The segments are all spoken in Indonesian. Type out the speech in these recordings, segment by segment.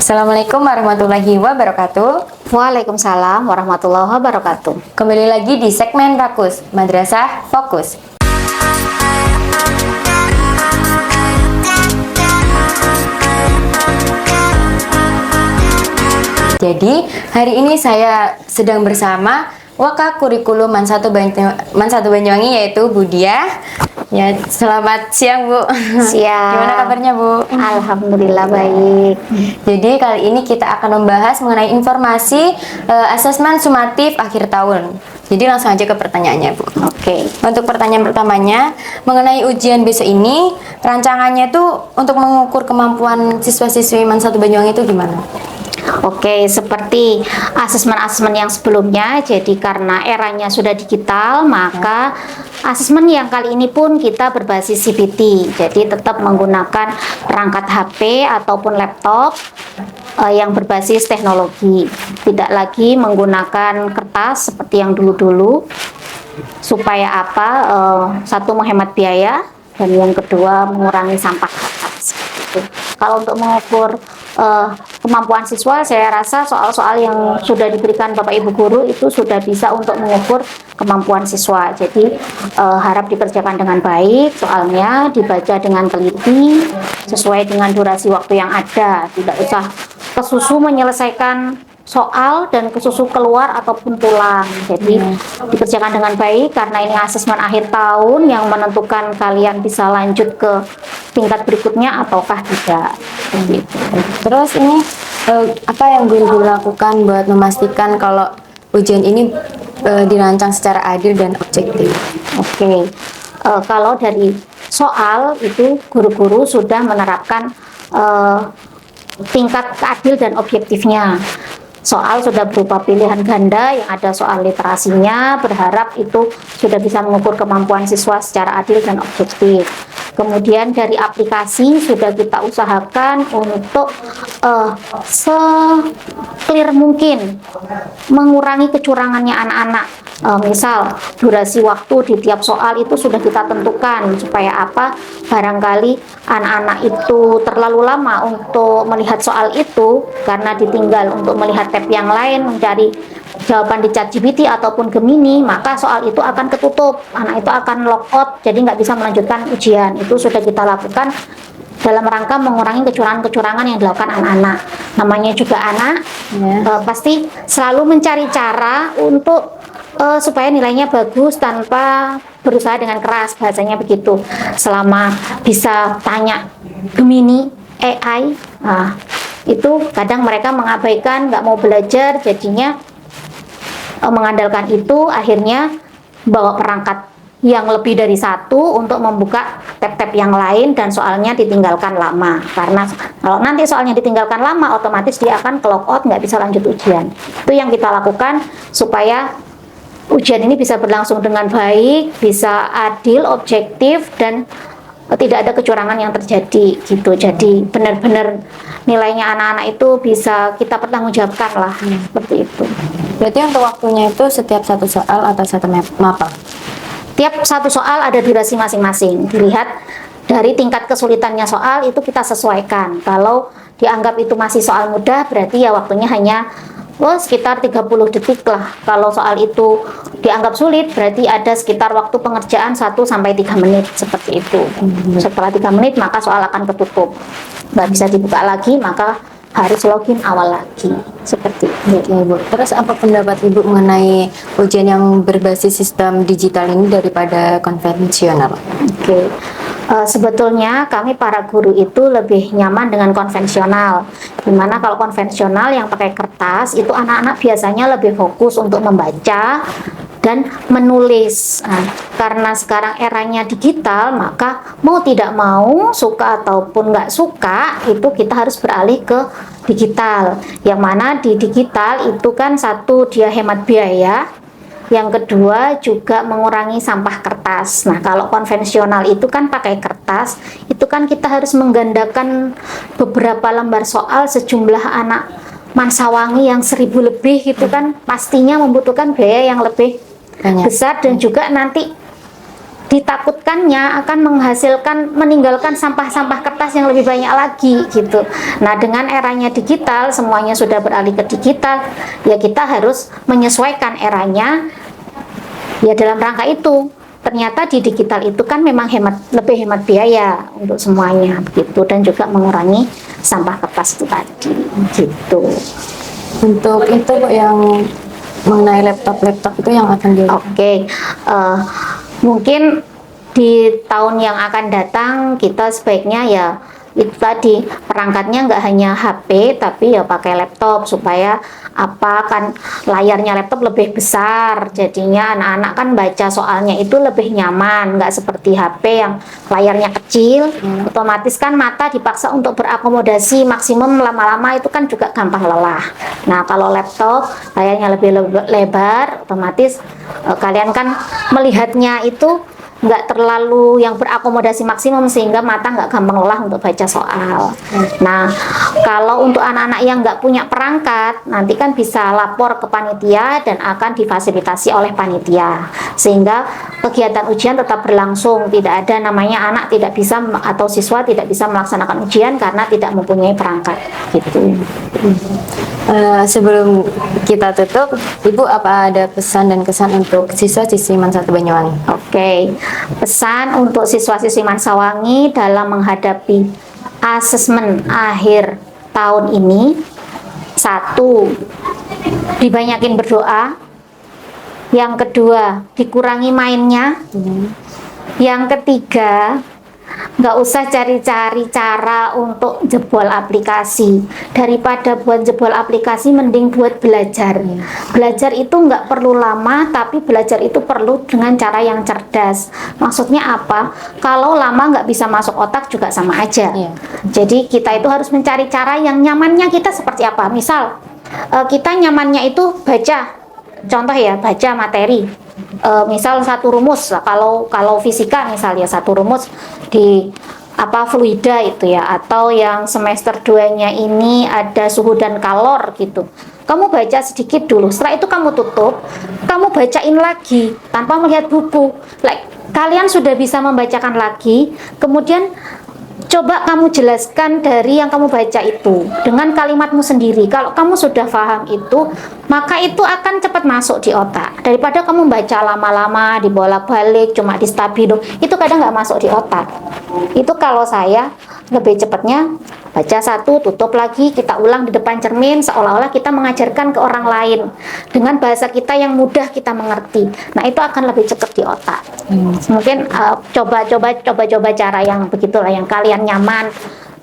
Assalamualaikum warahmatullahi wabarakatuh. Waalaikumsalam warahmatullahi wabarakatuh. Kembali lagi di segmen Rakus, Madrasah Fokus. Jadi, hari ini saya sedang bersama Waka Kurikulum Man 1 Banyuwangi, yaitu Bu Diah. Ya, selamat siang Bu. Siang. Gimana kabarnya Bu? Alhamdulillah baik. Jadi kali ini kita akan membahas mengenai informasi asesmen sumatif akhir tahun. Jadi langsung aja ke pertanyaannya Bu. Oke. Untuk pertanyaan pertamanya, mengenai ujian besok ini, rancangannya tuh untuk mengukur kemampuan siswa-siswi Man 1 Banyuwangi itu gimana? Oke, seperti asesmen-asesmen yang sebelumnya, jadi karena eranya sudah digital, maka asesmen yang kali ini pun kita berbasis CBT. Jadi tetap menggunakan perangkat HP ataupun laptop yang berbasis teknologi. Tidak lagi menggunakan kertas seperti yang dulu-dulu. Supaya apa? Satu, menghemat biaya, dan yang kedua mengurangi sampah kertas. Kalau untuk mengukur kemampuan siswa, saya rasa soal-soal yang sudah diberikan Bapak Ibu Guru itu sudah bisa untuk mengukur kemampuan siswa. Jadi harap dikerjakan dengan baik, soalnya dibaca dengan teliti, sesuai dengan durasi waktu yang ada. Tidak usah kesusu menyelesaikan soal dan kesusu keluar ataupun pulang. Jadi dikerjakan dengan baik, karena ini asesmen akhir tahun yang menentukan kalian bisa lanjut ke tingkat berikutnya ataukah tidak. Terus ini apa yang guru-guru lakukan buat memastikan kalau ujian ini dirancang secara adil dan objektif? Oke. Kalau dari soal itu guru-guru sudah menerapkan tingkat adil dan objektifnya. Soal sudah berupa pilihan ganda yang ada soal literasinya, berharap itu sudah bisa mengukur kemampuan siswa secara adil dan objektif. Kemudian dari aplikasi sudah kita usahakan untuk se-clear mungkin mengurangi kecurangannya anak-anak. Misal durasi waktu di tiap soal itu sudah kita tentukan, supaya apa? Barangkali anak-anak itu terlalu lama untuk melihat soal itu karena ditinggal untuk melihat tab yang lain, mencari jawaban di ChatGPT ataupun Gemini, maka soal itu akan ketutup, anak itu akan logout, jadi nggak bisa melanjutkan ujian. Itu sudah kita lakukan dalam rangka mengurangi kecurangan-kecurangan yang dilakukan anak-anak. Namanya juga anak, pasti selalu mencari cara untuk supaya nilainya bagus tanpa berusaha dengan keras, bahasanya begitu. Selama bisa tanya Gemini, AI, itu kadang mereka mengabaikan, nggak mau belajar, jadinya mengandalkan itu, akhirnya bawa perangkat yang lebih dari satu untuk membuka tab-tab yang lain, dan soalnya ditinggalkan lama. Karena kalau nanti soalnya ditinggalkan lama, otomatis dia akan clock out, nggak bisa lanjut ujian. Itu yang kita lakukan supaya ujian ini bisa berlangsung dengan baik, bisa adil, objektif, dan tidak ada kecurangan yang terjadi gitu. Jadi benar-benar nilainya anak-anak itu bisa kita pertanggungjawabkan lah, seperti itu. Berarti untuk waktunya itu setiap satu soal atau satu mapel? Tiap satu soal ada durasi masing-masing. Dilihat dari tingkat kesulitannya soal itu kita sesuaikan. Kalau dianggap itu masih soal mudah, berarti ya waktunya hanya sekitar 30 detik lah. Kalau soal itu dianggap sulit, berarti ada sekitar waktu pengerjaan 1-3 menit, seperti itu. Setelah 3 menit maka soal akan ketutup, nggak bisa dibuka lagi, maka harus login awal lagi, seperti itu. Oke, Bu. Terus apa pendapat Ibu mengenai ujian yang berbasis sistem digital ini daripada konvensional? Oke. Sebetulnya kami para guru itu lebih nyaman dengan konvensional. Dimana kalau konvensional yang pakai kertas itu anak-anak biasanya lebih fokus untuk membaca dan menulis. Karena sekarang eranya digital, maka mau tidak mau, suka ataupun nggak suka, itu kita harus beralih ke digital. Yang mana di digital itu kan satu, dia hemat biaya, yang kedua juga mengurangi sampah kertas. Nah, kalau konvensional itu kan pakai kertas, itu kan kita harus menggandakan beberapa lembar soal sejumlah anak Mansawangi yang 1000 lebih, itu kan pastinya membutuhkan biaya yang lebih besar, dan juga nanti ditakutkannya akan meninggalkan sampah-sampah kertas yang lebih banyak lagi gitu. Nah, dengan eranya digital, semuanya sudah beralih ke digital, ya kita harus menyesuaikan eranya ya dalam rangka itu. Ternyata di digital itu kan memang lebih hemat biaya untuk semuanya begitu, dan juga mengurangi sampah kertas itu tadi gitu. Untuk itu Bu, yang mengenai laptop itu yang akan Oke. Mungkin di tahun yang akan datang kita sebaiknya ya itu tadi, perangkatnya nggak hanya HP tapi ya pakai laptop, supaya kan layarnya laptop lebih besar, jadinya anak-anak kan baca soalnya itu lebih nyaman, nggak seperti HP yang layarnya kecil. Otomatis kan mata dipaksa untuk berakomodasi maksimum, lama-lama itu kan juga gampang lelah. Nah, kalau laptop layarnya lebih lebar, otomatis kalian kan melihatnya itu nggak terlalu yang berakomodasi maksimum, sehingga mata nggak gampang lelah untuk baca soal. Nah, kalau untuk anak-anak yang nggak punya perangkat, nanti kan bisa lapor ke panitia dan akan difasilitasi oleh panitia, sehingga kegiatan ujian tetap berlangsung. Tidak ada namanya anak tidak bisa atau siswa tidak bisa melaksanakan ujian karena tidak mempunyai perangkat gitu. Sebelum kita tutup, Ibu apa ada pesan dan kesan untuk siswa-siswi MAN 1 Banyuwangi? Oke, pesan untuk siswa-siswi MAN Sawangi dalam menghadapi asesmen akhir tahun ini: 1, dibanyakin berdoa. Yang kedua, dikurangi mainnya. Yang ketiga, nggak usah cari-cari cara untuk jebol aplikasi. Daripada buat jebol aplikasi, mending buat belajar. Belajar itu nggak perlu lama, tapi belajar itu perlu dengan cara yang cerdas. Maksudnya apa? Kalau lama nggak bisa masuk otak juga sama aja. Jadi kita itu harus mencari cara yang nyamannya kita seperti apa. Misal kita nyamannya itu baca, contoh ya, baca materi. Misal satu rumus, kalau fisika misalnya satu rumus di fluida itu ya, atau yang semester 2-nya ini ada suhu dan kalor gitu. Kamu baca sedikit dulu, setelah itu kamu tutup, kamu bacain lagi tanpa melihat buku. Kalian sudah bisa membacakan lagi, kemudian coba kamu jelaskan dari yang kamu baca itu dengan kalimatmu sendiri. Kalau kamu sudah paham itu, maka itu akan cepat masuk di otak. Daripada kamu baca lama-lama, dibolak-balik, cuma di stabilo, itu kadang nggak masuk di otak. Itu kalau saya lebih cepatnya baca satu, tutup lagi, kita ulang di depan cermin, seolah-olah kita mengajarkan ke orang lain dengan bahasa kita yang mudah kita mengerti. Nah, itu akan lebih cepat di otak. Mungkin coba cara yang begitulah, yang kalian nyaman.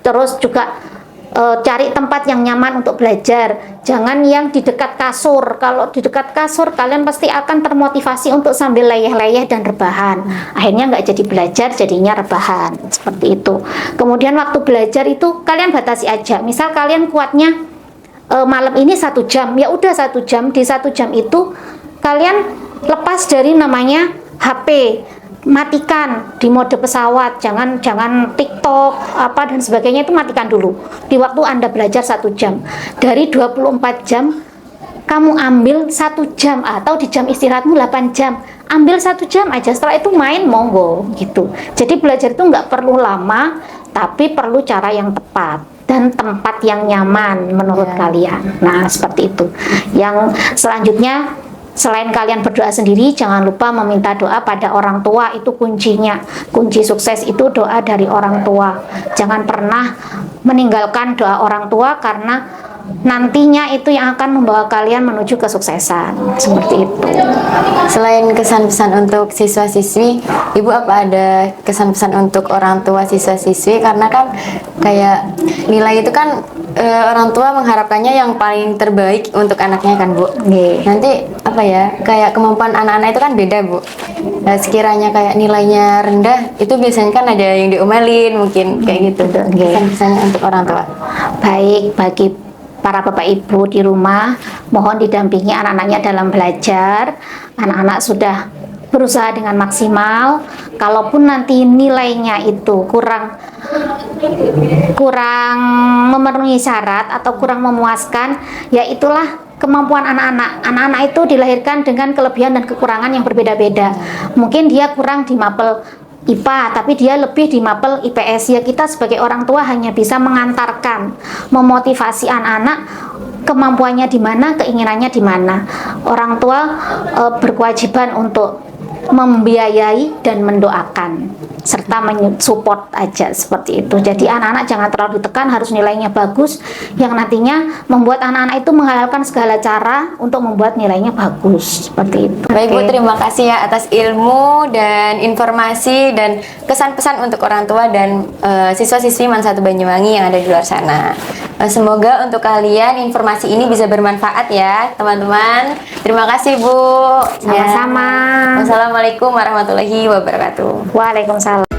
Terus juga cari tempat yang nyaman untuk belajar. Jangan yang di dekat kasur. Kalau di dekat kasur, kalian pasti akan termotivasi untuk sambil leyeh-leyeh dan rebahan. Akhirnya nggak jadi belajar, jadinya rebahan. Seperti itu. Kemudian waktu belajar itu kalian batasi aja. Misal kalian kuatnya malam ini 1 jam, ya udah 1 jam. Di 1 jam itu kalian lepas dari namanya HP. Matikan di mode pesawat, jangan TikTok dan sebagainya, itu matikan dulu di waktu Anda belajar 1 jam. Dari 24 jam kamu ambil 1 jam, atau di jam istirahatmu 8 jam, ambil 1 jam aja, setelah itu main monggo gitu. Jadi belajar itu nggak perlu lama, tapi perlu cara yang tepat dan tempat yang nyaman menurut kalian. Nah, seperti itu. Yang selanjutnya, selain kalian berdoa sendiri, jangan lupa meminta doa pada orang tua. Itu kuncinya. Kunci sukses itu doa dari orang tua. Jangan pernah meninggalkan doa orang tua, karena nantinya itu yang akan membawa kalian menuju kesuksesan. Seperti itu. Selain kesan-pesan untuk siswa-siswi, Ibu apa ada kesan-pesan untuk orang tua siswa-siswi? Karena kan kayak nilai itu kan orang tua mengharapkannya yang paling terbaik untuk anaknya kan, Bu. Nanti kayak kemampuan anak-anak itu kan beda, Bu. Nah, sekiranya kayak nilainya rendah, itu biasanya kan ada yang diomelin mungkin kayak gitu. Kesan-pesannya untuk orang tua. Baik, bagi para bapak ibu di rumah, mohon didampingi anak-anaknya dalam belajar. Anak-anak sudah berusaha dengan maksimal. Kalaupun nanti nilainya itu kurang memenuhi syarat atau kurang memuaskan, ya itulah kemampuan anak-anak. Anak-anak itu dilahirkan dengan kelebihan dan kekurangan yang berbeda-beda. Mungkin dia kurang di mapel IPA, tapi dia lebih di mapel IPS. Ya, kita sebagai orang tua hanya bisa mengantarkan, memotivasi anak-anak kemampuannya di mana, keinginannya di mana. Orang tua berkewajiban untuk membiayai dan mendoakan serta mensupport aja seperti itu. Jadi anak-anak jangan terlalu ditekan, harus nilainya bagus, yang nantinya membuat anak-anak itu menghalalkan segala cara untuk membuat nilainya bagus seperti itu. Baik Bu, Oke. terima kasih ya atas ilmu dan informasi dan kesan-pesan untuk orang tua dan siswa-siswi MAN 1 Banyuwangi yang ada di luar sana. Semoga untuk kalian informasi ini bisa bermanfaat ya teman-teman. Terima kasih Bu. Sama-sama. Ya. Wassalamualaikum warahmatullahi wabarakatuh. Waalaikumsalam.